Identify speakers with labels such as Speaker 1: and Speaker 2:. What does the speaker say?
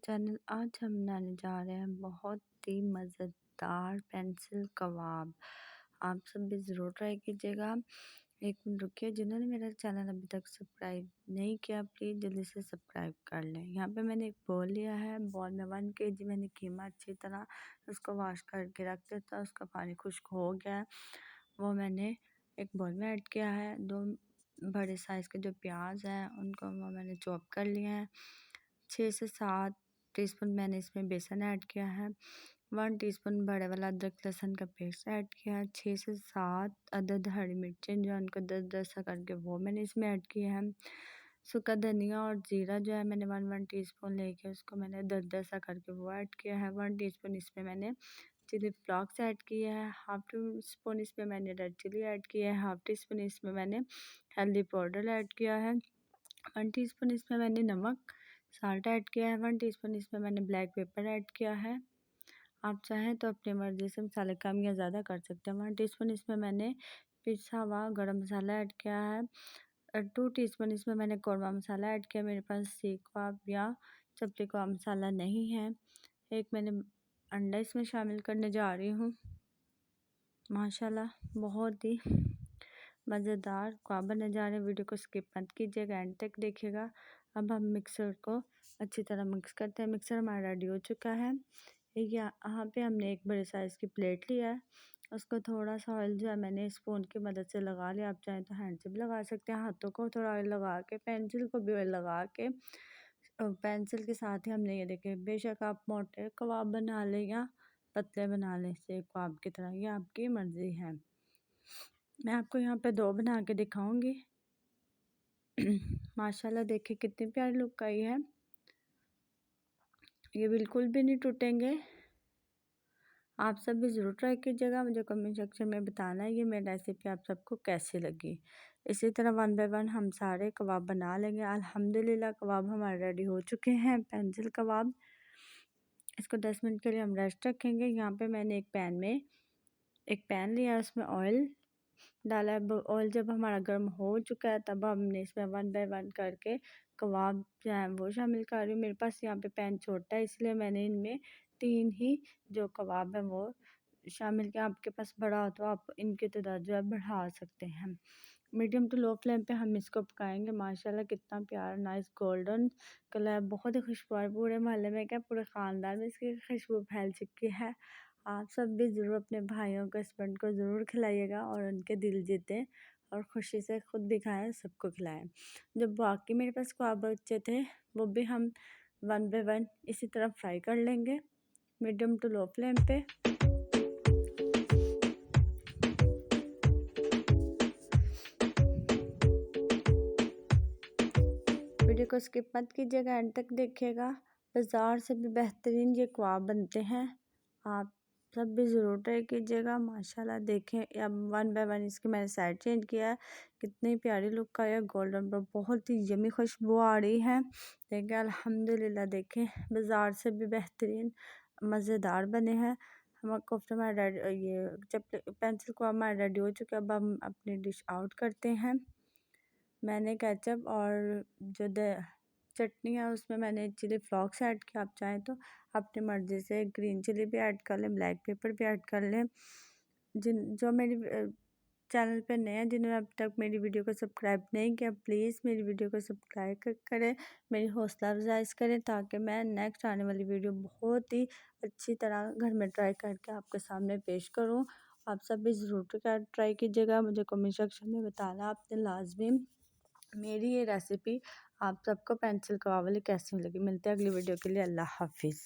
Speaker 1: Channel. आज हम बनाने जा रहे हैं बहुत ही मज़ेदार पेंसिल कबाब। आप सब भी ज़रूर ट्राई कीजिएगा। एक मिनट रुकिए, जिन्होंने मेरा चैनल अभी तक सब्सक्राइब नहीं किया प्लीज़ जल्दी से सब्सक्राइब कर लें। यहाँ पे मैंने एक बॉल लिया है, बॉल में 1 kg मैंने कीमा अच्छी तरह उसको वॉश करके रख दिया था, उसका पानी खुश्क हो गया है, वो मैंने एक बॉल में ऐड किया है। 2 बड़े साइज़ के जो प्याज हैं उनको वो मैंने चॉप कर लिया है। 6 से 7 टीस्पून मैंने इसमें बेसन ऐड किया है। 1 टीस्पून बड़े वाला अदरक लहसुन का पेस्ट ऐड किया है। 6 से 7 अदद हरी मिर्चें जो उनको 10-10 करके वो मैंने इसमें ऐड किया है। सूखा धनिया और जीरा जो है मैंने 1 टीस्पून लेके उसको मैंने 10-10 करके वो ऐड किया है। 1 टीस्पून इसमें मैंने चिली फ्लेक्स ऐड किया है। हाफ टी स्पून इसमें मैंने रेड चिली ऐड किया है। हाफ टी स्पून इसमें मैंने हल्दी पाउडर ऐड किया है। 1 टीस्पून इसमें मैंने नमक साल्ट ऐड किया है। 1 टीस्पून इसमें मैंने ब्लैक पेपर ऐड किया है। आप चाहें तो अपनी मर्ज़ी से मसाले कम या ज़्यादा कर सकते हैं। 1 टीस्पून इसमें मैंने पिसा हुआ गरम मसाला ऐड किया है। 2 टीस्पून इसमें मैंने कौरमा मसाला ऐड किया। मेरे पास सीख कबाब या चपली कबाब मसाला नहीं है। एक मैंने अंडा इसमें शामिल करने जा रही हूँ। माशाल्लाह बहुत ही मज़ेदार कबाब बनने जा रहे हैं। वीडियो को स्किप मत कीजिएगा, एंड तक देखिएगा। अब हम मिक्सर को अच्छी तरह मिक्स करते हैं। मिक्सर हमारा रेडी हो चुका है। यहाँ पे हमने एक बड़े साइज़ की प्लेट लिया है, उसको थोड़ा सा ऑयल जो है मैंने स्पून की मदद से लगा लिया। आप चाहें तो हैंड से भी लगा सकते हैं। हाथों को थोड़ा ऑयल लगा के, पेंसिल को भी ऑयल लगा के, पेंसिल के साथ ही हमने ये देखिए, बेशक आप मोटे कबाब बना लें या पतले बना लें सेक कबाब की तरह, ये आपकी मर्ज़ी है। मैं आपको यहाँ पे 2 बना के दिखाऊंगी। माशाल्लाह देखिए कितनी प्यारी लुक आई है। ये बिल्कुल भी नहीं टूटेंगे। आप सब भी ज़रूर ट्राई कीजिएगा। मुझे कमेंट सेक्शन में बताना है ये मेरी रेसिपी आप सबको कैसी लगी। इसी तरह 1 बाय 1 हम सारे कबाब बना लेंगे। अल्हम्दुलिल्लाह कबाब हमारे रेडी हो चुके हैं, पेंसिल कबाब। इसको 10 मिनट के लिए हम रेस्ट रखेंगे। यहाँ पे मैंने एक पैन लिया, उसमें ऑयल डाला है। ऑयल जब हमारा गर्म हो चुका है तब हमने इसमें 1 बाय 1 करके कबाब जो है वो शामिल कर रही हूँ। मेरे पास यहाँ पे पैन छोटा है इसलिए मैंने इनमें 3 ही जो कबाब है वो शामिल किया। आपके पास बड़ा हो तो आप इनकी तादाद जो है बढ़ा सकते हैं। मीडियम टू लो फ्लेम पे हम इसको पकाएंगे। माशाल्लाह कितना प्यारा नाइस गोल्डन कलर, बहुत ही खुशबू, पूरे मोहल्ले में क्या पूरे ख़ानदान में इसकी खुशबू फैल चुकी है। आप सब भी ज़रूर अपने भाइयों को, हस्बैंड को ज़रूर खिलाइएगा और उनके दिल जीतें और ख़ुशी से खुद भी खाएँ, सबको खिलाएं। जब बाकी मेरे पास कबाब बचे थे वो भी हम 1 बाय 1 इसी तरह फ्राई कर लेंगे मीडियम टू लो फ्लेम पे। वीडियो को स्किप मत कीजिएगा, एंड तक देखिएगा। बाज़ार से भी बेहतरीन ये कबाब बनते हैं। आप सब भी ज़रूर ट्राई कीजिएगा। माशाल्लाह देखें, अब 1 बाय 1 इसकी मैंने साइड चेंज किया है। कितनी प्यारी लुक आया, गोल्डन ब्राउन, बहुत ही यमी खुशबू आ रही है। देखिए अल्हम्दुलिल्लाह, देखें बाज़ार से भी बेहतरीन मज़ेदार बने हैं। हमारा कोफ्ता हमारा ये पेंसिल को हमारा रेडी हो चुका है। अब हम अपनी डिश आउट करते हैं। मैंने केचप और जो चटनी है उसमें मैंने चिली फ्लेक्स ऐड किया। आप चाहें तो अपनी मर्ज़ी से ग्रीन चिली भी ऐड कर लें, ब्लैक पेपर भी ऐड कर लें। जो मेरी चैनल पे नए हैं, जिन्होंने अब तक मेरी वीडियो को सब्सक्राइब नहीं किया, प्लीज़ मेरी वीडियो को सब्सक्राइब करें, मेरी हौसला अफजाइश करें, ताकि मैं नेक्स्ट आने वाली वीडियो बहुत ही अच्छी तरह घर में ट्राई करके आपके सामने पेश करूँ। आप सब भी ज़रूर ट्राई कीजिएगा। मुझे कमेंट सेक्शन में बताना आपने लाजमी मेरी ये रेसिपी आप सबको पेंसिल कबाब वाली कैसी लगी। मिलते हैं अगली वीडियो के लिए। अल्लाह हाफिज़।